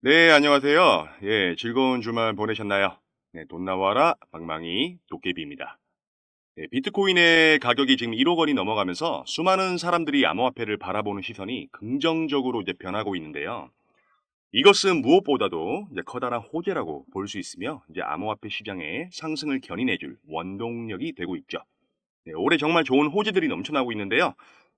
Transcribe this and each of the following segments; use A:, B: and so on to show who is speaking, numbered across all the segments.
A: 네, 안녕하세요. 예, 즐거운 주말 보내셨나요? 네, 돈 나와라 방망이 도깨비입니다. 네, 비트코인의 가격이 지금 1억 원이 넘어가면서 수많은 사람들이 암호화폐를 바라보는 시선이 긍정적으로 이제 변하고 있는데요. 이것은 무엇보다도 이제 커다란 호재라고 볼 수 있으며 이제 암호화폐 시장의 상승을 견인해줄 원동력이 되고 있죠. 네, 올해 정말 좋은 호재들이 넘쳐나고 있는데요.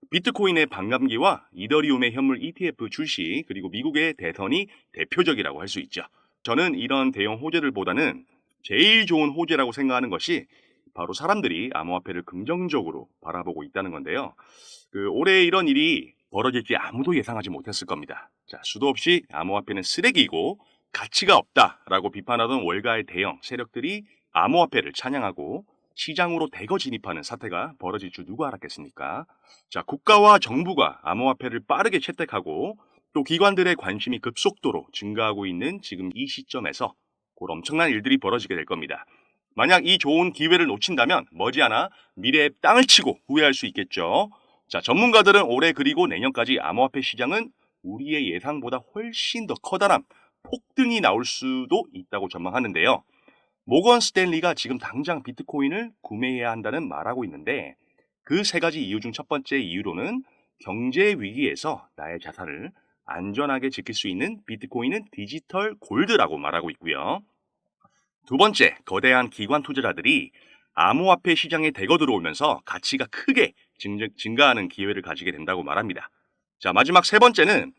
A: 비트코인의 반감기와 이더리움의 현물 ETF 출시, 그리고 미국의 대선이 대표적이라고 할 수 있죠. 저는 이런 대형 호재들보다는 제일 좋은 호재라고 생각하는 것이 바로 사람들이 암호화폐를 긍정적으로 바라보고 있다는 건데요. 올해 이런 일이 벌어질지 아무도 예상하지 못했을 겁니다. 자, 수도 없이 암호화폐는 쓰레기이고 가치가 없다라고 비판하던 월가의 대형 세력들이 암호화폐를 찬양하고 시장으로 대거 진입하는 사태가 벌어질 줄 누가 알았겠습니까? 자, 국가와 정부가 암호화폐를 빠르게 채택하고 또 기관들의 관심이 급속도로 증가하고 있는 지금 이 시점에서 곧 엄청난 일들이 벌어지게 될 겁니다. 만약 이 좋은 기회를 놓친다면 머지않아 미래에 땅을 치고 후회할 수 있겠죠. 자, 전문가들은 올해 그리고 내년까지 암호화폐 시장은 우리의 예상보다 훨씬 더 커다란 폭등이 나올 수도 있다고 전망하는데요. 모건 스탠리가 지금 당장 비트코인을 구매해야 한다는 말하고 있는데 그 세 가지 이유 중 첫 번째 이유로는 경제 위기에서 나의 자산을 안전하게 지킬 수 있는 비트코인은 디지털 골드라고 말하고 있고요. 두 번째, 거대한 기관 투자자들이 암호화폐 시장에 대거 들어오면서 가치가 크게 증가하는 기회를 가지게 된다고 말합니다. 자, 마지막 세 번째는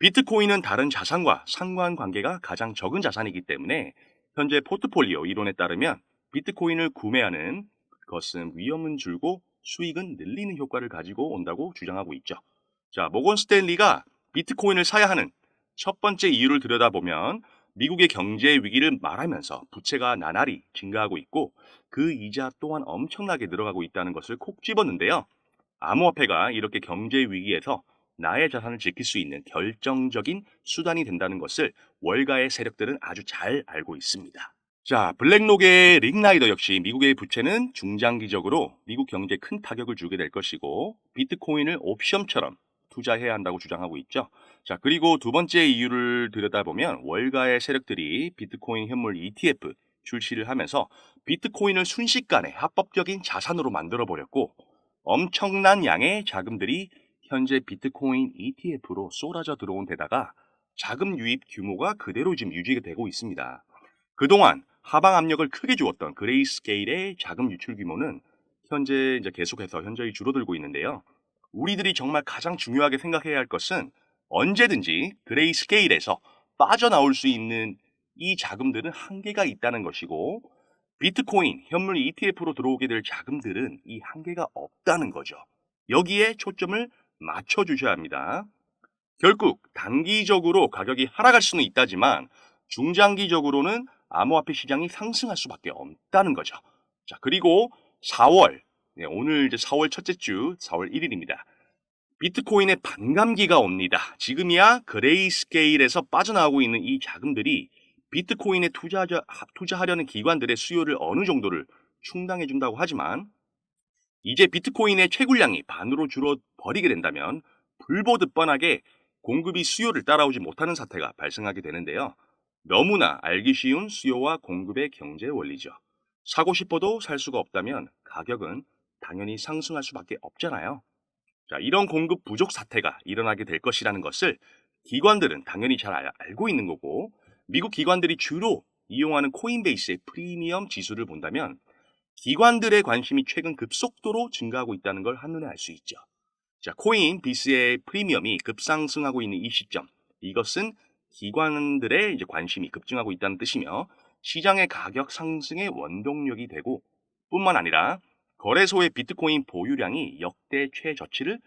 A: 비트코인은 다른 자산과 상관관계가 가장 적은 자산이기 때문에 현재 포트폴리오 이론에 따르면 비트코인을 구매하는 것은 위험은 줄고 수익은 늘리는 효과를 가지고 온다고 주장하고 있죠. 자, 모건 스탠리가 비트코인을 사야 하는 첫 번째 이유를 들여다보면 미국의 경제 위기를 말하면서 부채가 나날이 증가하고 있고 그 이자 또한 엄청나게 늘어가고 있다는 것을 콕 집었는데요. 암호화폐가 이렇게 경제 위기에서 나의 자산을 지킬 수 있는 결정적인 수단이 된다는 것을 월가의 세력들은 아주 잘 알고 있습니다. 자, 블랙록의 릭라이더 역시 미국의 부채는 중장기적으로 미국 경제에 큰 타격을 주게 될 것이고 비트코인을 옵션처럼 투자해야 한다고 주장하고 있죠. 자, 그리고 두 번째 이유를 들여다보면 월가의 세력들이 비트코인 현물 ETF 출시를 하면서 비트코인을 순식간에 합법적인 자산으로 만들어 버렸고 엄청난 양의 자금들이 현재 비트코인 ETF로 쏟아져 들어온 데다가 자금 유입 규모가 그대로 지금 유지가 되고 있습니다. 그동안 하방 압력을 크게 주었던 그레이스케일의 자금 유출 규모는 현재 이제 계속해서 현저히 줄어들고 있는데요. 우리들이 정말 가장 중요하게 생각해야 할 것은 언제든지 그레이스케일에서 빠져나올 수 있는 이 자금들은 한계가 있다는 것이고 비트코인, 현물 ETF로 들어오게 될 자금들은 이 한계가 없다는 거죠. 여기에 초점을 맞춰 주셔야 합니다. 결국 단기적으로 가격이 하락할 수는 있다지만 중장기적으로는 암호화폐 시장이 상승할 수밖에 없다는 거죠. 자, 그리고 4월, 오늘 이제 4월 첫째 주, 4월 1일입니다. 비트코인의 반감기가 옵니다. 지금이야 그레이스케일에서 빠져나오고 있는 이 자금들이 비트코인에 투자하려는 기관들의 수요를 어느 정도를 충당해 준다고 하지만 이제 비트코인의 채굴량이 반으로 줄어버리게 된다면 불보듯 뻔하게 공급이 수요를 따라오지 못하는 사태가 발생하게 되는데요. 너무나 알기 쉬운 수요와 공급의 경제 원리죠. 사고 싶어도 살 수가 없다면 가격은 당연히 상승할 수밖에 없잖아요. 자, 이런 공급 부족 사태가 일어나게 될 것이라는 것을 기관들은 당연히 잘 알고 있는 거고 미국 기관들이 주로 이용하는 코인베이스의 프리미엄 지수를 본다면 기관들의 관심이 최근 급속도로 증가하고 있다는 걸 한눈에 알 수 있죠. 자, 코인베이스의 프리미엄이 급상승하고 있는 이 시점, 이것은 기관들의 이제 관심이 급증하고 있다는 뜻이며 시장의 가격 상승의 원동력이 되고 뿐만 아니라 거래소의 비트코인 보유량이 역대 최저치를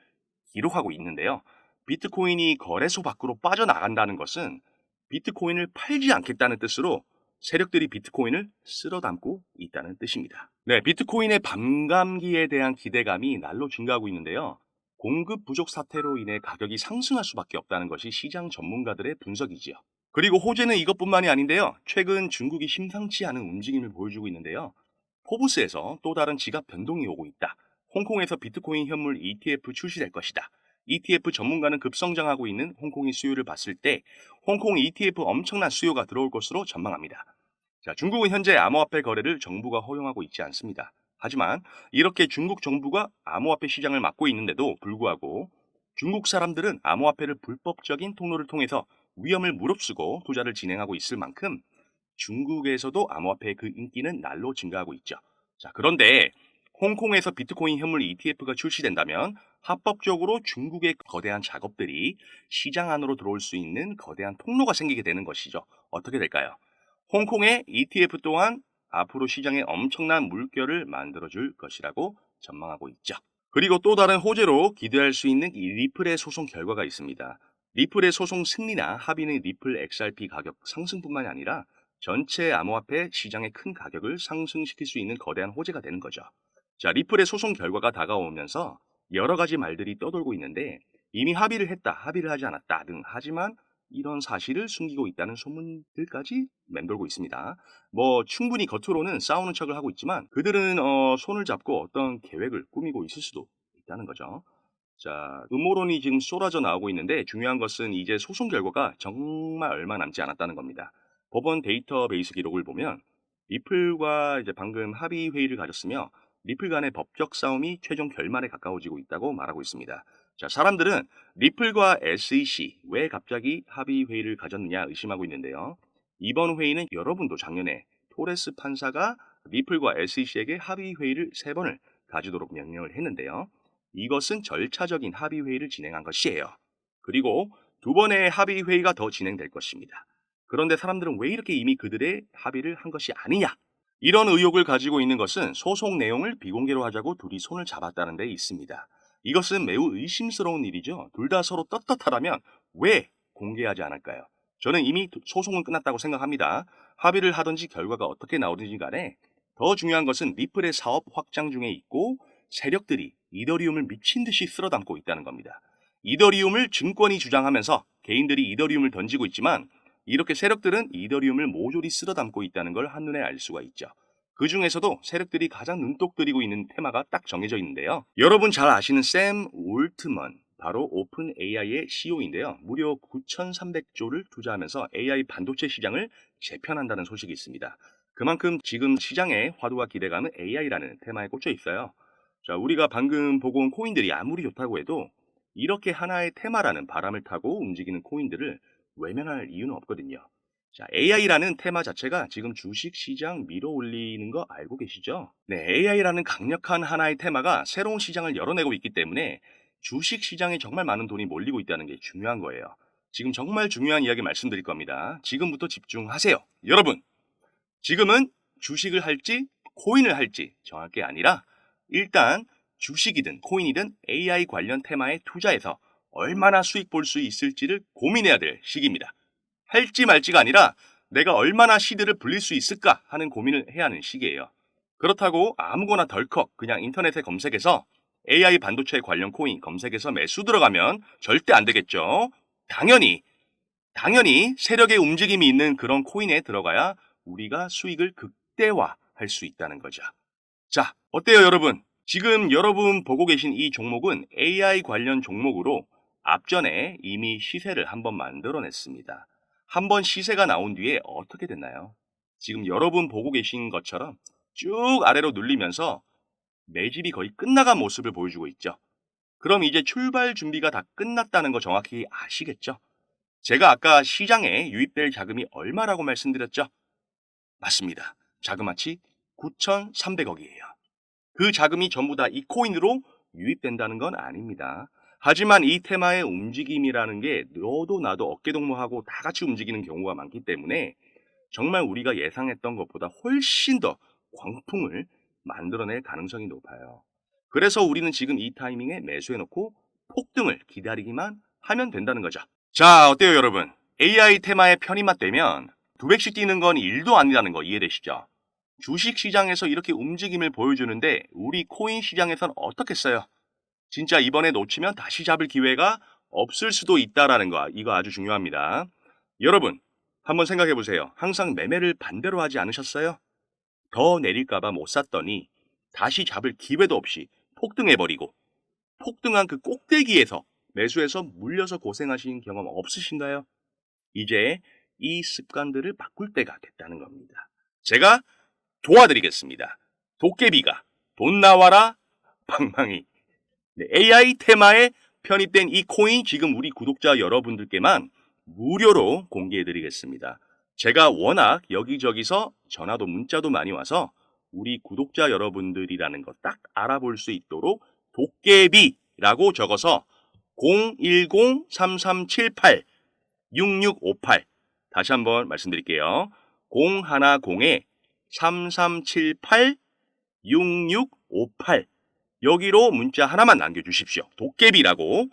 A: 기록하고 있는데요. 비트코인이 거래소 밖으로 빠져나간다는 것은 비트코인을 팔지 않겠다는 뜻으로 세력들이 비트코인을 쓸어 담고 있다는 뜻입니다. 네, 비트코인의 반감기에 대한 기대감이 날로 증가하고 있는데요. 공급 부족 사태로 인해 가격이 상승할 수밖에 없다는 것이 시장 전문가들의 분석이지요. 그리고 호재는 이것뿐만이 아닌데요. 최근 중국이 심상치 않은 움직임을 보여주고 있는데요. 포브스에서 또 다른 지갑 변동이 오고 있다. 홍콩에서 비트코인 현물 ETF 출시될 것이다. ETF 전문가는 급성장하고 있는 홍콩의 수요를 봤을 때 홍콩 ETF 엄청난 수요가 들어올 것으로 전망합니다. 자, 중국은 현재 암호화폐 거래를 정부가 허용하고 있지 않습니다. 하지만 이렇게 중국 정부가 암호화폐 시장을 막고 있는데도 불구하고 중국 사람들은 암호화폐를 불법적인 통로를 통해서 위험을 무릅쓰고 투자를 진행하고 있을 만큼 중국에서도 암호화폐의 그 인기는 날로 증가하고 있죠. 자, 그런데 홍콩에서 비트코인 현물 ETF가 출시된다면 합법적으로 중국의 거대한 작업들이 시장 안으로 들어올 수 있는 거대한 통로가 생기게 되는 것이죠. 어떻게 될까요? 홍콩의 ETF 또한 앞으로 시장에 엄청난 물결을 만들어줄 것이라고 전망하고 있죠. 그리고 또 다른 호재로 기대할 수 있는 이 리플의 소송 결과가 있습니다. 리플의 소송 승리나 합의는 리플 XRP 가격 상승뿐만이 아니라 전체 암호화폐 시장의 큰 가격을 상승시킬 수 있는 거대한 호재가 되는 거죠. 자, 리플의 소송 결과가 다가오면서 여러 가지 말들이 떠돌고 있는데 이미 합의를 했다, 합의를 하지 않았다 등 하지만 이런 사실을 숨기고 있다는 소문들까지 맴돌고 있습니다. 뭐 충분히 겉으로는 싸우는 척을 하고 있지만 그들은 손을 잡고 어떤 계획을 꾸미고 있을 수도 있다는 거죠. 자, 음모론이 지금 쏟아져 나오고 있는데 중요한 것은 이제 소송 결과가 정말 얼마 남지 않았다는 겁니다. 법원 데이터베이스 기록을 보면 리플과 이제 방금 합의 회의를 가졌으며 리플 간의 법적 싸움이 최종 결말에 가까워지고 있다고 말하고 있습니다. 자, 사람들은 리플과 SEC 왜 갑자기 합의 회의를 가졌느냐 의심하고 있는데요. 이번 회의는 여러분도 작년에 토레스 판사가 리플과 SEC에게 합의 회의를 3번을 가지도록 명령을 했는데요. 이것은 절차적인 합의 회의를 진행한 것이에요. 그리고 2번의 합의 회의가 더 진행될 것입니다. 그런데 사람들은 왜 이렇게 이미 그들의 합의를 한 것이 아니냐? 이런 의혹을 가지고 있는 것은 소송 내용을 비공개로 하자고 둘이 손을 잡았다는 데 있습니다. 이것은 매우 의심스러운 일이죠. 둘 다 서로 떳떳하다면 왜 공개하지 않을까요? 저는 이미 소송은 끝났다고 생각합니다. 합의를 하든지 결과가 어떻게 나오든지 간에 더 중요한 것은 리플의 사업 확장 중에 있고 세력들이 이더리움을 미친 듯이 쓸어담고 있다는 겁니다. 이더리움을 증권이 주장하면서 개인들이 이더리움을 던지고 있지만 이렇게 세력들은 이더리움을 모조리 쓸어담고 있다는 걸 한눈에 알 수가 있죠. 그 중에서도 세력들이 가장 눈독 들이고 있는 테마가 딱 정해져 있는데요. 여러분 잘 아시는 샘 올트먼, 바로 오픈 AI의 CEO인데요. 무려 9,300조를 투자하면서 AI 반도체 시장을 재편한다는 소식이 있습니다. 그만큼 지금 시장의 화두와 기대감은 AI라는 테마에 꽂혀 있어요. 자, 우리가 방금 보고 온 코인들이 아무리 좋다고 해도 이렇게 하나의 테마라는 바람을 타고 움직이는 코인들을 외면할 이유는 없거든요. 자, AI라는 테마 자체가 지금 주식 시장 밀어올리는 거 알고 계시죠? 네, AI라는 강력한 하나의 테마가 새로운 시장을 열어내고 있기 때문에 주식 시장에 정말 많은 돈이 몰리고 있다는 게 중요한 거예요. 지금 정말 중요한 이야기 말씀드릴 겁니다. 지금부터 집중하세요. 여러분, 지금은 주식을 할지 코인을 할지 정할 게 아니라 일단 주식이든 코인이든 AI 관련 테마에 투자해서 얼마나 수익 볼 수 있을지를 고민해야 될 시기입니다. 할지 말지가 아니라 내가 얼마나 시드를 불릴 수 있을까 하는 고민을 해야 하는 시기예요. 그렇다고 아무거나 덜컥 그냥 인터넷에 검색해서 AI 반도체 관련 코인 검색해서 매수 들어가면 절대 안 되겠죠. 당연히 세력의 움직임이 있는 그런 코인에 들어가야 우리가 수익을 극대화할 수 있다는 거죠. 자, 어때요, 여러분? 지금 여러분 보고 계신 이 종목은 AI 관련 종목으로 앞전에 이미 시세를 한번 만들어냈습니다. 한번 시세가 나온 뒤에 어떻게 됐나요? 지금 여러분 보고 계신 것처럼 쭉 아래로 눌리면서 매집이 거의 끝나간 모습을 보여주고 있죠. 그럼 이제 출발 준비가 다 끝났다는 거 정확히 아시겠죠? 제가 아까 시장에 유입될 자금이 얼마라고 말씀드렸죠? 맞습니다. 자그마치 9,300억이에요. 그 자금이 전부 다 이 코인으로 유입된다는 건 아닙니다. 하지만 이 테마의 움직임이라는 게 너도 나도 어깨동무하고 다 같이 움직이는 경우가 많기 때문에 정말 우리가 예상했던 것보다 훨씬 더 광풍을 만들어낼 가능성이 높아요. 그래서 우리는 지금 이 타이밍에 매수해놓고 폭등을 기다리기만 하면 된다는 거죠. 자, 어때요, 여러분? AI 테마에 편이 맞대면 두 배씩 뛰는 건 일도 아니라는 거 이해되시죠? 주식 시장에서 이렇게 움직임을 보여주는데 우리 코인 시장에선 어떻겠어요? 진짜 이번에 놓치면 다시 잡을 기회가 없을 수도 있다라는 거, 이거 아주 중요합니다. 여러분, 한번 생각해 보세요. 항상 매매를 반대로 하지 않으셨어요? 더 내릴까봐 못 샀더니 다시 잡을 기회도 없이 폭등해버리고 폭등한 그 꼭대기에서 매수해서 물려서 고생하신 경험 없으신가요? 이제 이 습관들을 바꿀 때가 됐다는 겁니다. 제가 도와드리겠습니다. 도깨비가 돈 나와라 방망이. 네, AI 테마에 편입된 이 코인 지금 우리 구독자 여러분들께만 무료로 공개해드리겠습니다. 제가 워낙 여기저기서 전화도 문자도 많이 와서 우리 구독자 여러분들이라는 거 딱 알아볼 수 있도록 도깨비라고 적어서 010-3378-6658 다시 한번 말씀드릴게요. 010-3378-6658 여기로 문자 하나만 남겨주십시오. 도깨비라고.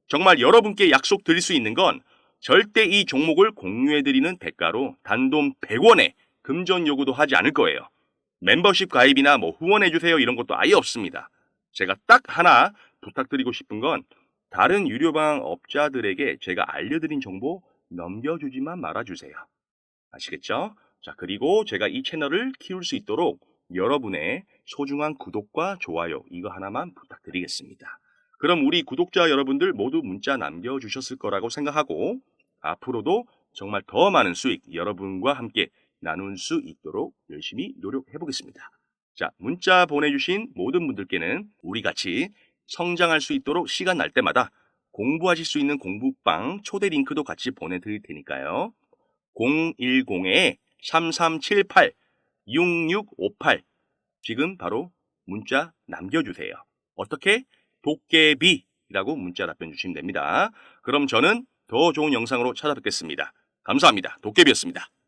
A: 정말 여러분께 약속 드릴 수 있는 건 절대 이 종목을 공유해드리는 대가로 단돈 100원에 금전 요구도 하지 않을 거예요. 멤버십 가입이나 뭐 후원해주세요 이런 것도 아예 없습니다. 제가 딱 하나 부탁드리고 싶은 건 다른 유료방 업자들에게 제가 알려드린 정보 넘겨주지만 말아주세요. 아시겠죠? 자, 그리고 제가 이 채널을 키울 수 있도록 여러분의 소중한 구독과 좋아요 이거 하나만 부탁드리겠습니다. 그럼 우리 구독자 여러분들 모두 문자 남겨주셨을 거라고 생각하고 앞으로도 정말 더 많은 수익 여러분과 함께 나눌 수 있도록 열심히 노력해 보겠습니다. 자, 문자 보내주신 모든 분들께는 우리 같이 성장할 수 있도록 시간 날 때마다 공부하실 수 있는 공부방 초대 링크도 같이 보내드릴 테니까요. 010-3378-6658 지금 바로 문자 남겨주세요. 어떻게? 도깨비라고 문자 답변 주시면 됩니다. 그럼 저는 더 좋은 영상으로 찾아뵙겠습니다. 감사합니다. 도깨비였습니다.